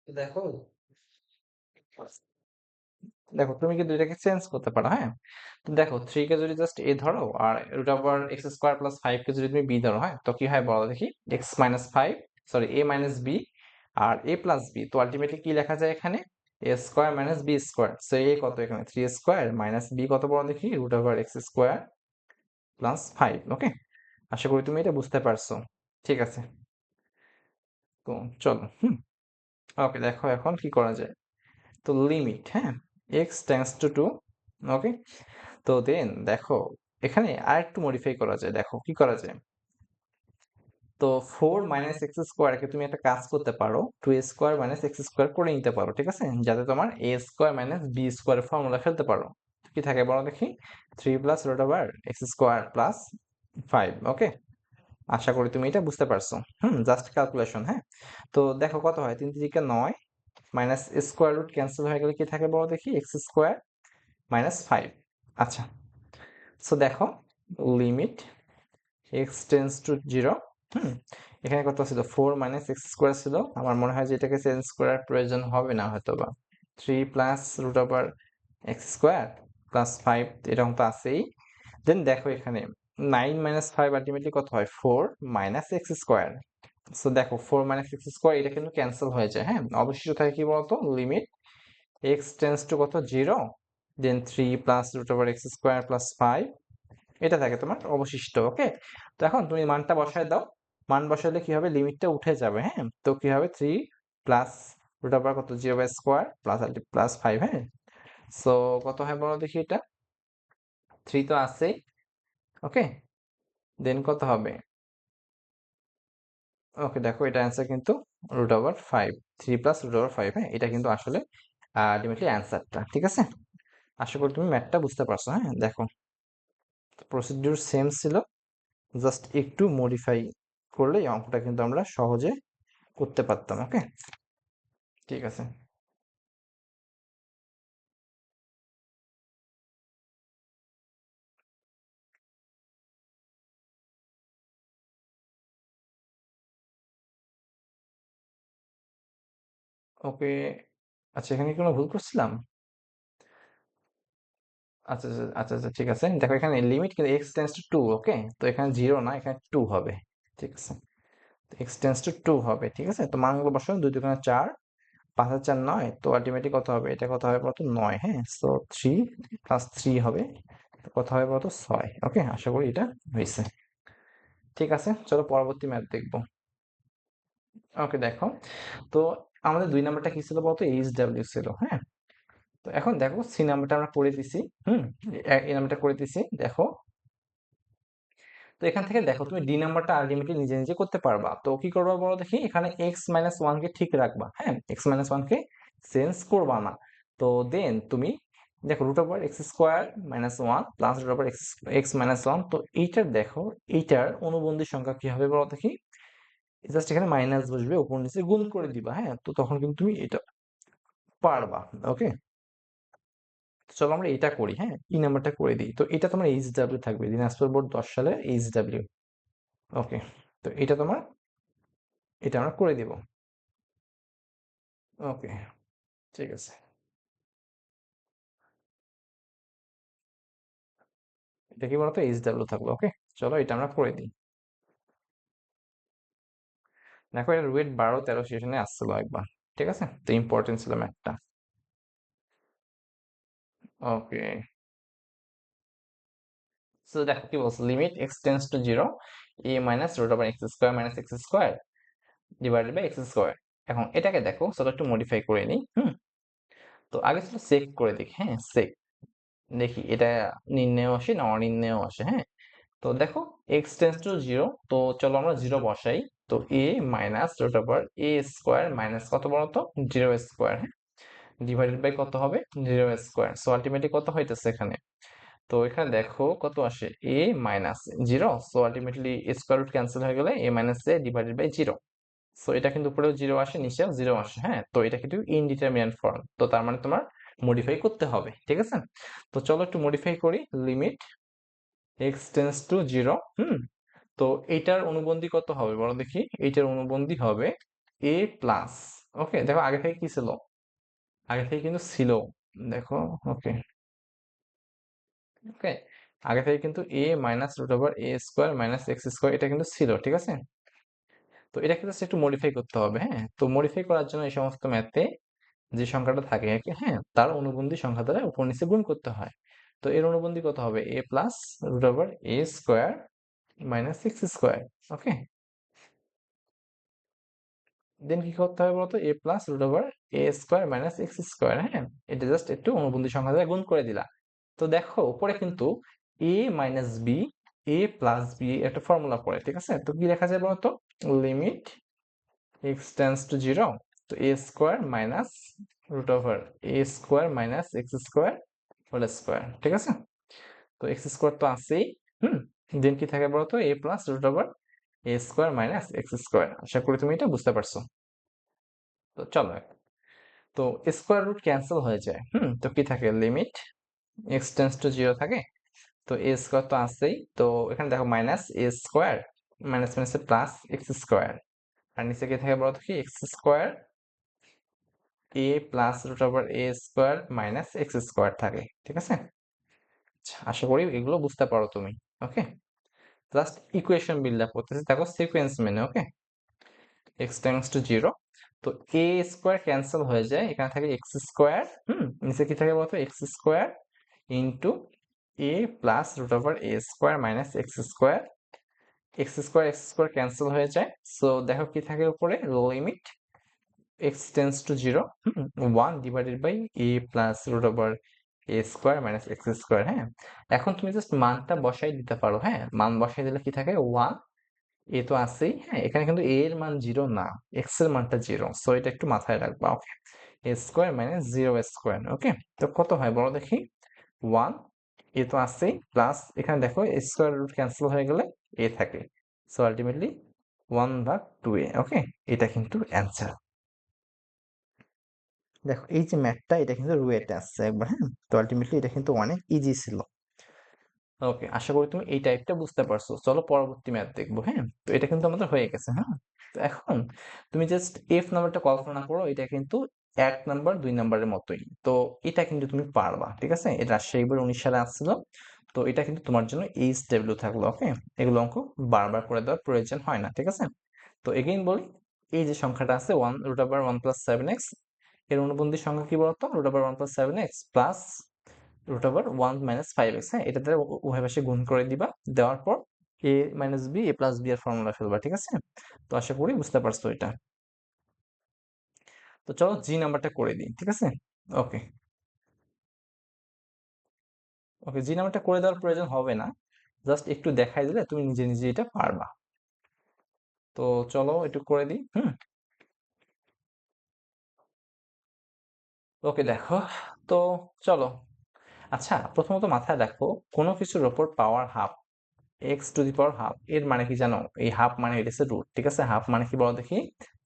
দেখো দেখো তুমি কিন্তু এটাকে চেঞ্জ করতে পারো, হ্যাঁ? তো দেখো 3 কে যদি জাস্ট এ ধরো আর root over x square plus 5 কে যদি তুমি বি ধরো, হ্যাঁ, তো কি হয় বলো দেখি? X minus 5, sorry A minus B আর এ প্লাস বি, তো আলটিমেটলি কি লেখা যায় এখানে? A square minus B square. So A কত এখানে? 3 স্কোয়ার মাইনাস বি কত বলো দেখি? Root over x square plus 5। Okay, আশা করি তুমি এটা বুঝতে পারছো। ঠিক আছে, তো চলো, ওকে, দেখো এখন কি করা যায়। তো লিমিট, হ্যাঁ, এক্স টেন্ডস টু 2। ওকে, তো দেন দেখো এখানে আরেকটু মডিফাই করা যায়। দেখো কি করা যায়? তো 4 মাইনাস এক্স স্কোয়ারকে তুমি একটা কাজ করতে পারো, 2 স্কোয়ার মাইনাস এক্স স্কোয়ার করে নিতে পারো, ঠিক আছে? যাতে তোমার A square minus B square formula ফেলতে পারো। কি থাকে বলো দেখি? 3 plus root over x square plus 5। Okay, আশা করি তুমি এটা বুঝতে পারছো। জাস্ট ক্যালকুলেশন, হ্যাঁ। তো দেখো কত হয়? 3 3 9 মাইনাস স্কোয়ার রুট ক্যান্সেল হয়ে গেলে কি থাকে বলো দেখি? X square minus 5। আচ্ছা, সো দেখো লিমিট এক্স টেন্স টু 0, এখানে কত ছিল? 4 মাইনাস এক্স স্কোয়ার ছিল। আমার মনে হয় যে এটাকে চেঞ্জ করার প্রয়োজন হবে না হয়তো বা। 3 plus root over x square plus 5 এরকম তো আছেই। দেন দেখো এখানে 9 মাইনাস 5 আলটিমেটলি কত হয়? 4 মাইনাস এক্স স্কোয়ার। সো দেখো 4 মাইনাস এক্স স্কোয়ার এটা কিন্তু ক্যান্সেল হয়ে যায়, হ্যাঁ। অবশিষ্ট থাকে কি বলতো? লিমিট এক্স টেন্স টু কত? 0, then 3 plus root over x square plus 5, এটা থাকে তোমার অবশিষ্ট। ওকে, তো এখন তুমি মানটা বসায় দাও। মান বসালে কি হবে? লিমিটটা উঠে যাবে, হ্যাঁ। তো কি হবে? 3 প্লাস রুট ওভার কত? 0 বাই স্কোয়ার প্লাস প্লাস 5, হ্যাঁ। সো কত হয় বলো দেখি? এটা 3 তো আছেই। ওকে, দেন কত হবে? ওকে, দেখো এটা অ্যান্সার কিন্তু root over 5, 3 plus root over 5, হ্যাঁ, এটা কিন্তু আসলে আলটিমেটলি অ্যান্সারটা। ঠিক আছে, আশা করি তুমি ম্যাথটা বুঝতে পারছো। হ্যাঁ, দেখো প্রসিডিউর সেম ছিল, জাস্ট একটু মডিফাই করলেই অঙ্কটা কিন্তু আমরা সহজে করতে পারতাম। ওকে, ঠিক আছে। ওকে, আচ্ছা এখানে কি কোনো ভুল করছিলাম? আচ্ছা আচ্ছা আচ্ছা আচ্ছা, ঠিক আছে। দেখো এখানে লিমিট কিন্তু এক্স টেন্স টু 2। ওকে, তো এখানে 0 না, এখানে 2 হবে। ঠিক আছে, এক্স টেন্স টু 2 হবে। ঠিক আছে, তো মানগুলো বসাও। 2 2 4, 5 আর 4 9, তো আলটিমেটলি কত হবে? এটা কত হবে বলতো? 9, হ্যাঁ। সো 3 প্লাস 3 হবে, তো কত হবে বলতো? 6। ওকে, আশা করি এটা হয়েছে। ঠিক আছে, চলো পরবর্তী ম্যাথ দেখবো। ওকে, দেখো তো আমাদের 2 নাম্বারটা কি ছিল বলতো? এইচ ডাব্লিউ ছিল, হ্যাঁ। তো এখন দেখো সি নাম্বারটা আমরা করে দিছি। হুম, এই নাম্বারটা করে দিছি। দেখো, তো এখান থেকে দেখো তুমি ডি নাম্বারটা আলটিমেটলি নিজে নিজে করতে পারবা। তো কি করবা বলো দেখি? এখানে এক্স মাইনাস ওয়ান কে ঠিক রাখবা, হ্যাঁ, এক্স মাইনাস ওয়ান কে চেঞ্জ করবা না। তো দেন তুমি দেখো root over x square minus one plus root over x x minus one, তো এইটার দেখো এইটার অনুবন্ধী সংখ্যা কি হবে বলো দেখি? জাস্ট এখানে মাইনাস বসবে, উপর নিচে গুণ করে দিবা, হ্যাঁ। তো তখন কিন্তু তুমি এটা পারবা। ওকে, চলো আমরা এটা করি, হ্যাঁ, ই নাম্বারটা করে দিই। তো এটা তোমার এইচডব্লিউ থাকবে, দিনাজপুর বোর্ড 10 সালের এইচডব্লিউ। ওকে, তো এটা তোমার, এটা আমরা করে দিব। ওকে, ঠিক আছে। এটা কি বলতো, এইচডব্লিউ থাকলো। ওকে, চলো এটা আমরা করে দিই। দেখো এটা রুয়েট 12-13 সেশনে আসছিল একবার, ঠিক আছে, তো ইম্পর্টেন্ট ছিল ম্যাথটা। ওকে, সো দেখো কি বলছে, limit x tends to zero এ minus root over x square minus x square divided by x square. এখন এটাকে দেখো, চলো একটু মডিফাই করে নিই। তো আগে ছিল সেক করে দেখি, হ্যাঁ, সেক দেখি এটা নির্ণয় আসে না অনির্ণয় আসে, হ্যাঁ। তো দেখো এক্স টেন্স টু জিরো, তো চলো আমরা জিরো বসাই। তো এ মাইনাস রুট ওভার এ স্কোয়ার মাইনাস কত বলতো, জিরো স্কোয়ার, হ্যাঁ, ডিভাইডেড বাই কত হবে, জিরো স্কোয়ার। সো আলটিমেটলি কত হইতেছে এখানে, তো এখানে দেখো কত আসে, A minus zero. So ultimately square root cancel হয়ে গেলে A minus A divided by zero. So এটা কিন্তু উপরেও জিরো আসে, নিচেও জিরো আসে, হ্যাঁ। তো এটা কিন্তু ইনডিটারমিনেন্ট ফর্ম, তো তার মানে তোমার মডিফাই করতে হবে, ঠিক আছে। তো চলো একটু মডিফাই করি। Limit x tends to zero, তো এইটার অনুবন্ধী কত হবে বলো দেখি, এইটার অনুবন্ধী হবে এ প্লাস। ওকে, দেখো আগে থেকে কি ছিল, আগে থেকে কিন্তু ছিল, দেখো। ওকে, ওকে, আগে থেকে কিন্তু A minus root over A square minus x square এটা কিন্তু ছিল, ঠিক আছে। তো এটাকে জাস্ট একটু মডিফাই করতে হবে, হ্যাঁ। তো মডিফাই করার জন্য এই সমস্ত ম্যাথে যে সংখ্যাটা থাকে, হ্যাঁ, তার অনুবন্ধী সংখ্যা দ্বারা উপর নিচে গুণ করতে হয়। তো এর অনুবন্ধী কত হবে, এ প্লাস রুট ওভার এ স্কোয়ার মাইনাস এক্স স্কোয়ার। ওকে, দেন কি করতে হবে বলতো, এ প্লাস রুট ওভার এ স্কোয়ার মাইনাস এক্স স্কোয়ার, হ্যাঁ। এটা জাস্ট একটু অনুবন্ধী সংখ্যা দ্বারা গুণ করে দিলা। তো দেখো উপরে কিন্তু A minus B A plus B একটা ফর্মুলা পড়ে, ঠিক আছে। তো কি লেখা যায় বলতো, limit x tends to zero, তো A square minus root over A square minus x square whole square, ঠিক আছে। তো এক্স স্কোয়ার তো আছেই, হুম। দেন কি থাকে বলতো, এ প্লাস রুট ওভার এ স্কোয়ার মাইনাস এক্স স্কোয়ার। আশা করি তুমি এটা বুঝতে পারছো। তো চলো, তো স্কোয়ার রুট ক্যান্সেল হয়ে যায়, তো কি থাকে, limit x tends to zero থাকে। তো এ স্কোয়ার তো আছেই, তো এখানে দেখো minus A square minus minus plus x square, আর নিচে কি থাকে বলতো, কি x square A plus root over A square minus x square থাকে, ঠিক আছে। আচ্ছা, আশা করি এগুলো বুঝতে পারো তুমি। ওকে, জাস্ট ইকুয়েশন বিল্ড আপ করতেছি, দেখো সিকোয়েন্স মেনে। ওকে, এক্স টেন্স টু জিরো, তো এ স্কোয়ার ক্যান্সেল হয়ে যায়, এখানে থাকে এক্স স্কোয়ার, নিচে কি থাকে বলতো, x square into a plus root over A square minus x square cancel হয়ে যায়। সো দেখো কি থাকে উপরে, limit x tends to zero, one divided by a plus root over A square minus x square, হ্যাঁ। এখন তুমি just মানটা বসাই দিতে পারো, হ্যাঁ, মান বসাই দিলে কি থাকে, ওয়ান। এ তো আছেই, হ্যাঁ, এখানে কিন্তু এ এর মান জিরো না, এক্স এর মানটা জিরো, সো এটা একটু মাথায় রাখবা। ওকে, এ স্কোয়ার মাইনাস জিরো স্কোয়ার। ওকে, তো কত হয় বলো দেখি, ওয়ান। এ তো আছেই, প্লাস এখানে দেখো স্কোয়ার রুট ক্যান্সেল হয়ে গেলে এ থাকে, সো আলটিমেটলি ওয়ান ভাগ টু এ। ওকে, এটা কিন্তু অ্যান্সার। দেখো এই যে ম্যাথটা, এটা কিন্তু রুয়েটে আসছে একবার, হ্যাঁ। তো আলটিমেটলি এটা কিন্তু অনেক ইজি ছিল। ওকে, আশা করি তুমি এই টাইপটা বুঝতে পারছো। চলো পরবর্তী ম্যাথ দেখবো, হ্যাঁ। তো এটা কিন্তু আমাদের হয়ে গেছে, হ্যাঁ। তো এখন তুমি জাস্ট এফ নাম্বারটা কল্পনা করো, এটা কিন্তু 1 নাম্বার 2 নাম্বারের মতোই। তো এটা কিন্তু তুমি পারবা, ঠিক আছে। এটা রাজশাহী বোর্ড 19 সালে আসছিল। তো এটা কিন্তু তোমার জন্য এইচ ডাব্লিউ থাকলো। ওকে, এগুলো অঙ্ক বারবার করে দেওয়ার প্রয়োজন হয় না, ঠিক আছে। তো এগেইন বলি, এই যে সংখ্যাটা আছে one root over one plus seven x, এর অনুবন্ধী সংখ্যা কি বলতো, root over one plus seven x plus root over one minus five x, হ্যাঁ। এটা দ্বারা উভয় পাশে গুণ করে দিবা, দেওয়ার পর এ minus B A plus B এর ফর্মুলা ফেলবা, ঠিক আছে। তো আশা করি বুঝতে পারছো এটা। তো চলো জি নাম্বারটা করে দিই, ঠিক আছে। ওকে, ওকে, জি নাম্বারটা করে দেওয়ার প্রয়োজন হবে না, জাস্ট একটু দেখাই দিলে তুমি নিজে নিজে এটা পারবা। তো চলো একটু করে দিই। ওকে, দেখো, তো চলো। আচ্ছা, প্রথমত মাথায় রাখো, কোনো কিছুর ওপর power half, x to the power half, এর মানে কি জানো, এই হাফ মানে হচ্ছে রুট, ঠিক আছে। হাফ মানে কি বলো দেখি,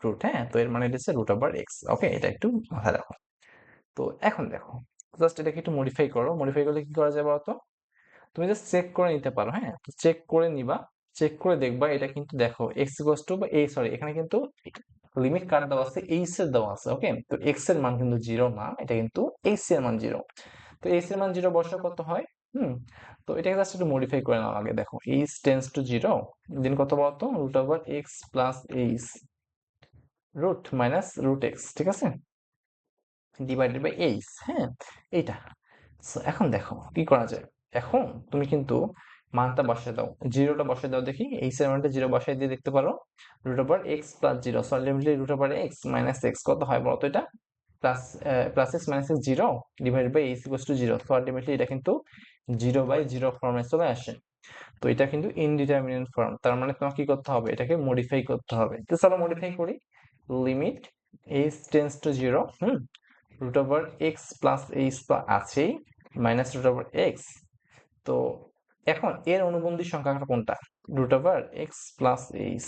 রুট, হ্যাঁ। তো এর মানে হচ্ছে রুট ওভার এক্স। ওকে, এটা একটু মাথায় রাখো। তো এখন দেখো, জাস্ট এটাকে একটু মডিফাই করো, মডিফাই করলে কি করা যায় বলতো? তুমি জাস্ট চেক করে নিতে পারো, হ্যাঁ, তো চেক করে নিবা, চেক করে দেখবা এটা কিন্তু দেখো এক্স ইকুয়ালস টু বা এই সরি এখানে কিন্তু লিমিট কার দেওয়া আছে, এইচ এর দেওয়া আছে, ওকে, তো এক্স এর মান কিন্তু জিরো না, এটা কিন্তু এইচ এর মান জিরো, তো এইচ এর মান জিরো বসা কত হয়? হুম, তো এটাকে জাস্ট একটু মডিফাই করে নাও আগে, দেখো h tends to zero, then কত বলতো, root over x plus h root minus root x, ঠিক আছে, ডিভাইডেড বাই এইচ, হ্যাঁ, এইটা। সো এখন দেখো কি করা যায়, এখন তুমি কিন্তু মানটা বসায় দাও, জিরোটা বসায় দাও, দেখি এইচ এর মানটা জিরো বসায় দিয়ে দেখতে পারো, root over x plus zero, so ultimately root over x minus x কত হয় বলতো, এটা plus plus x minus x zero divided by h equals to zero, so ultimately এটা কিন্তু জিরো বাই জিরো ফর্মে চলে আসে, তো এটা কিন্তু ইনডিটারমিনেট ফর্ম, তার মানে তোমাকে কি করতে হবে, এটাকে মডিফাই করতে হবে, তো চলো মডিফাই করি, limit h tends to zero, root over x plus h তো আছেই, মাইনাস রুট ওভার এক্স, তো এখন এর অনুবন্ধী সংখ্যাটা কোনটা, root over x plus h,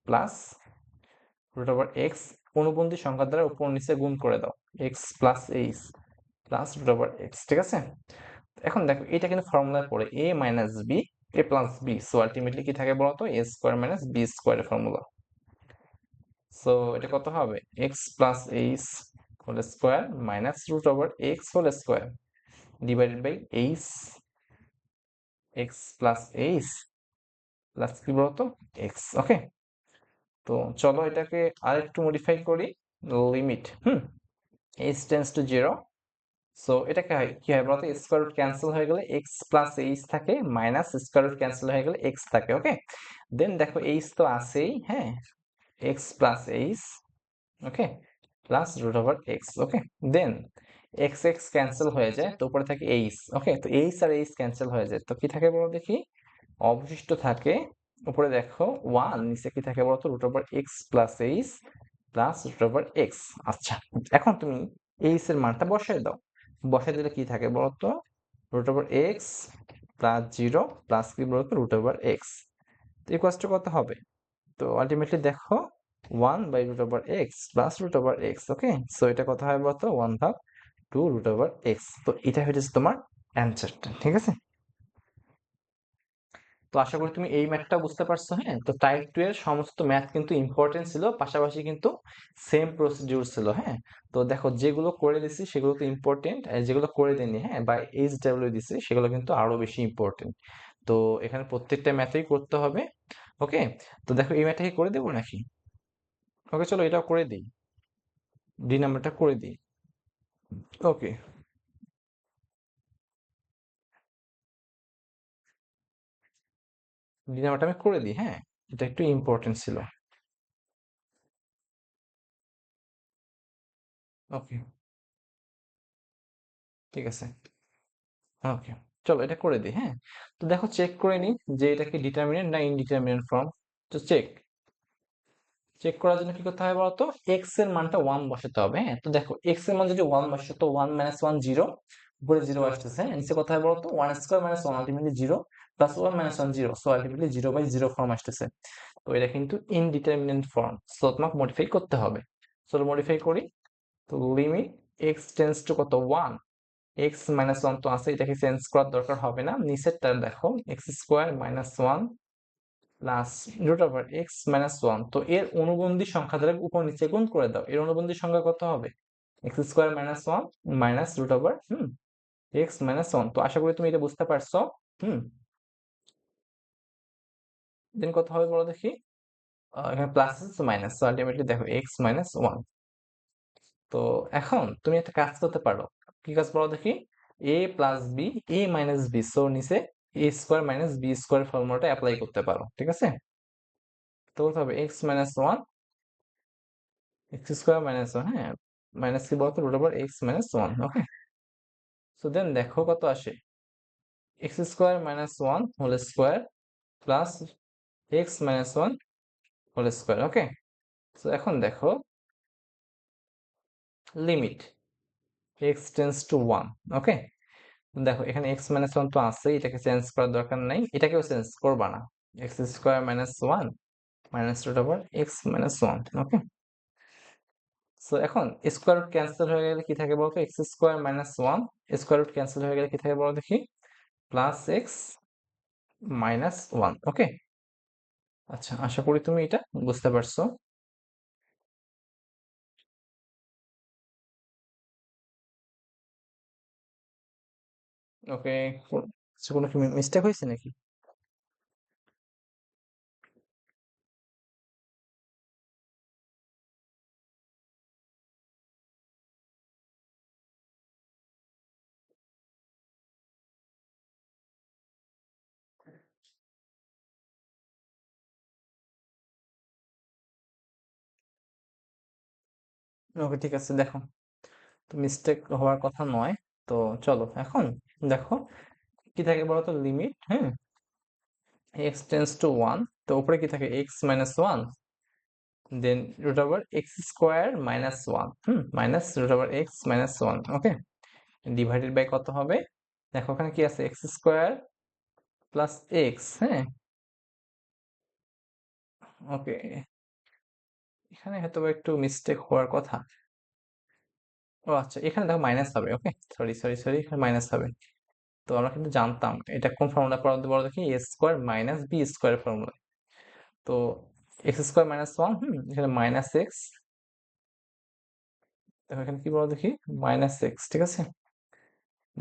plus root over x অনুবন্ধী সংখ্যা দ্বারা উপর নিচে গুণ করে দাও, x plus h plus root over x, ঠিক আছে, এখন দেখো এটা কিন্তু ফর্মুলায় পড়ে a minus B A plus b, so ultimately কি থাকে বলতো, এ স্কোয়ার মাইনাস বি স্কোয়ারের ফর্মুলা, সো এটা কত হবে, x plus h whole square minus root over x whole square divided by H x plus h plus কি বলতো x, okay, তো চলো এটাকে আরেকটু মডিফাই করি, limit h tends to zero, so এটা কি হয় বলতো, স্কোয়ার রুট ক্যান্সেল হয়ে গেলে এক্স প্লাস এইচ থাকে, মাইনাস স্কোয়ার রুট ক্যান্সেল হয়ে গেলে এক্স থাকে, ওকে, দেন দেখো এইচ তো আছেই, হ্যাঁ, এক্স প্লাস এইচ, ওকে, প্লাস রুট ওভার এক্স, ওকে, দেন এক্স এক্স ক্যান্সেল হয়ে যায়, তো উপরে থাকে এইচ, ওকে, তো এইচ আর এইচ ক্যান্সেল হয়ে যায়, তো কি থাকে বলো দেখি, অবশিষ্ট থাকে উপরে দেখো ওয়ান, নিচে কি থাকে বলতো, root over x plus h plus root over x, আচ্ছা, এখন তুমি এইচ এর মানটা বসাই দাও, বসাই দিলে কি থাকে বলতো, root over x plus zero plus কি বলতো, রুট ওভার এক্স, তো ইকুয়ালস টু কত হবে, তো আলটিমেটলি দেখো one by root over x plus root over x, okay, so এটা কত হয় বলতো, ওয়ান ভাগ টু রুট ওভার এক্স, তো এটা হচ্ছে তোমার অ্যান্সারটা, ঠিক আছে, তো আশা করি তুমি এই ম্যাথটা বুঝতে পারছো, হ্যাঁ, তো টাইপ 2 এর সমস্ত ম্যাথ কিন্তু ইম্পর্টেন্ট ছিল, পাশাপাশি কিন্তু সেম প্রসিডিউর ছিল, হ্যাঁ, তো দেখো যেগুলো করে দিছি সেগুলো তো ইম্পর্টেন্ট, আর যেগুলো করে দেনি, হ্যাঁ, বা এইচ ডাব্লিউ দিছি সেগুলো কিন্তু আরো বেশি ইম্পর্টেন্ট, তো এখানে প্রত্যেকটা ম্যাথই করতে হবে, ওকে, তো দেখো এই ম্যাথটা কি করে দেবো নাকি, ওকে, চলো এটাও করে দিই, ডি নাম্বারটা করে দিই, ওকে, ডি নাম্বারটা আমি করে দিই, হ্যাঁ, এটা একটু ইম্পর্টেন্ট ছিল, ওকে, ঠিক আছে, ওকে, চলো এটা করে দিই, হ্যাঁ, তো দেখো চেক করে নিই যে এটা কি ডিটারমিনেন্ট না ইনডিটারমিনেন্ট ফর্ম, তো চেক চেক করার জন্য কি করতে হবে বলতো, এক্স এর মানটা ওয়ান বসাতে হবে, হ্যাঁ, তো দেখো এক্স এর মান যদি ওয়ান বসে তো ওয়ান মাইনাস ওয়ান জিরো, উপরে জিরো আসতেছে, হ্যাঁ, নিচে কথা হয় বলতো, one square minus one ultimately zero plus one minus one zero, so ultimately zero by zero form আসতেছে, তো এটা কিন্তু ইনডিটারমিনেন্ট ফর্ম, সো তোমাকে মডিফাই করতে হবে, চলো মডিফাই করি, তো লিমিট এক্স টেন্স টু কত ওয়ান, এক্স মাইনাস ওয়ান তো আছে, এটাকে চেঞ্জ করার দরকার হবে না, নিচেরটা দেখো x square minus one plus root over x minus one, তো এর অনুবন্ধী সংখ্যা দ্বারা উপর নিচে গুণ করে দাও, এর অনুবন্ধী সংখ্যা কত হবে, x square minus one minus root over x minus one, তো আশা করি তুমি এটা বুঝতে পারছো, হুম, দেন কত হবে বলো দেখি, এখানে প্লাস আছে মাইনাস, তো আলটিমেটলি দেখো এক্স মাইনাস ওয়ান, তো এখন তুমি একটা কাজ করতে পারো, কি কাজ বলো দেখি, a plus B A minus b, so নিচে a square minus B square ফর্মুলাটা অ্যাপ্লাই করতে পারো, ঠিক আছে, তো কত হবে x minus one x square minus one, হ্যাঁ, মাইনাস কি বলতো, root over x minus one, okay, so then দেখো কত আসে, x square minus one whole square plus x minus one whole square, okay, so এখন দেখো limit x tends to one, ওকে, দেখো এখানে এক্স মাইনাস ওয়ান তো আছে, এটাকে চেঞ্জ করার দরকার নাই, এটাকেও চেঞ্জ করবা না, x square minus one minus root over x minus one, okay, so এখন স্কোয়ার রুট ক্যান্সেল হয়ে গেলে কি থাকে বলতো, x square minus one. Square root cancel হয়ে গেলে কি থাকে বলো দেখি, plus x minus one. Okay, আচ্ছা আশা করি তুমি এটা বুঝতে পারছো। ওকে, কোনো কি মিস্টেক হয়েছে নাকি? ওকে ঠিক আছে, দেখো তো মিস্টেক হওয়ার কথা নয়। তো চলো এখন দেখো কি থাকে বলতো, লিমিট, হ্যাঁ, এক্স টেন্স টু ওয়ান। তো উপরে কি থাকে, x minus one, then root over x square minus one, minus root over x minus one. Okay, divided by কত হবে, দেখো ওখানে কি আছে, এক্স স্কোয়ার প্লাস এক্স, হ্যাঁ। ওকে, এখানে হয়তো বা একটু মিস্টেক হওয়ার কথা। ও আচ্ছা, এখানে দেখো মাইনাস হবে। ওকে, সরি সরি সরি, এখানে মাইনাস হবে। তো আমরা কিন্তু জানতাম এটা কোন ফর্মুলা পড়াতে বড় দেখি, a square minus B square formula. তো এক্স স্কোয়ার মাইনাস ওয়ান, এখানে মাইনাস এক্স, দেখো এখানে কি বড় দেখি, মাইনাস এক্স, ঠিক আছে,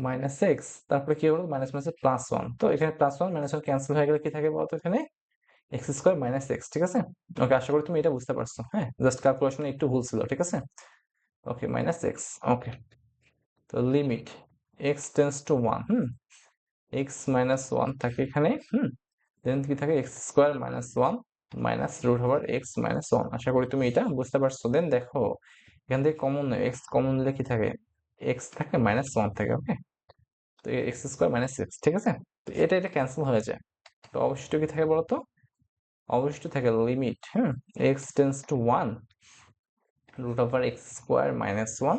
মাইনাস এক্স, তারপরে কি হলো, মাইনাস মাইনাস প্লাস ওয়ান। তো এখানে plus one minus one cancel হয়ে গেলে কি থাকে বলতো, এখানে এক্স স্কোয়ার মাইনাস এক্স, ঠিক আছে। ওকে, আশা করি তুমি এটা বুঝতে পারছো, হ্যাঁ, জাস্ট ক্যালকুলেশনে একটু ভুল ছিল, ঠিক আছে। ওকে, মাইনাস এক্স। ওকে, তো limit x tends to one, x minus one থাকে এখানে, দেন কি থাকে, x square minus one minus root over x minus one. আশা করি তুমি এটা বুঝতে পারছো। দেন দেখো এখান থেকে কমন নেই, এক্স কমন নিলে কি থাকে, এক্স থাকে মাইনাস ওয়ান থাকে। ওকে, তো এক্স স্কোয়ার মাইনাস এক্স, ঠিক আছে। তো এটা ক্যান্সেল হয়ে যায়। তো অবশিষ্ট কি থাকে বলতো, অবশিষ্ট থাকে limit, x tends to one, root over x square minus one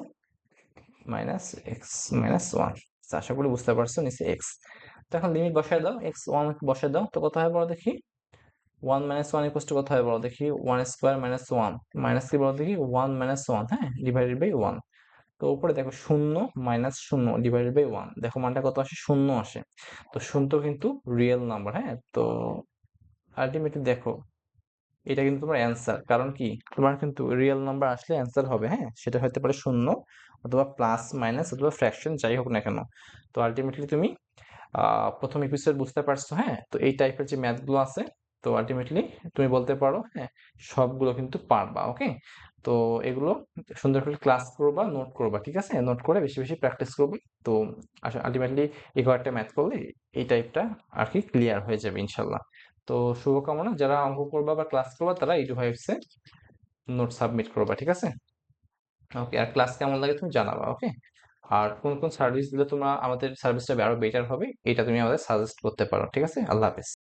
minus x minus one. আশা করি বুঝতে পারছো, নিচে এক্স। তো এখন লিমিট বসায় দাও, এক্স ওয়ান বসায় দাও, তো কত হয় বলো দেখি, one minus one equal to কত হয় বলো দেখি, one square minus one, minus কি বলো দেখি, ওয়ান মাইনাস ওয়ান, হ্যাঁ, ডিভাইডেড বাই ওয়ান। তো উপরে দেখো শূন্য মাইনাস শূন্য ডিভাইডেড বাই ওয়ান, দেখো মানটা কত আসে, শূন্য আসে। তো শূন্য কিন্তু রিয়েল নাম্বার, হ্যাঁ। তো আলটিমেটলি দেখো এটা কিন্তু তোমার অ্যান্সার, কারণ কি তোমার কিন্তু রিয়েল নাম্বার আসলে অ্যান্সার হবে, হ্যাঁ, সেটা হতে পারে শূন্য অথবা প্লাস মাইনাস অথবা ফ্র্যাকশন, যাই হোক না কেন। তো আলটিমেটলি তুমি প্রথম এপিসোড বুঝতে পারছো, হ্যাঁ। তো এই টাইপের যে ম্যাথ গুলো আছে, তো আলটিমেটলি তুমি বলতে পারো, হ্যাঁ, সবগুলো কিন্তু পারবা। ওকে, তো এগুলো সুন্দর করে ক্লাস করবা, নোট করবা, ঠিক আছে, নোট করে বেশি বেশি প্র্যাকটিস করবে। তো আলটিমেটলি এই কয়েকটা ম্যাথ করলে এই টাইপটা আর কি ক্লিয়ার হয়ে যাবে ইনশাল্লাহ। তো শুভকামনা, যারা অঙ্ক করবা বা ক্লাস করবা তারা এই ডিভাইসে নোট সাবমিট করবা, ঠিক আছে। ওকে, আর ক্লাস কেমন লাগে তুমি জানাবা। ওকে, আর কোন কোন সার্ভিস দিলে তোমরা আমাদের সার্ভিসটা আরো বেটার হবে এটা তুমি আমাদের সাজেস্ট করতে পারো, ঠিক আছে। আল্লাহ হাফেজ।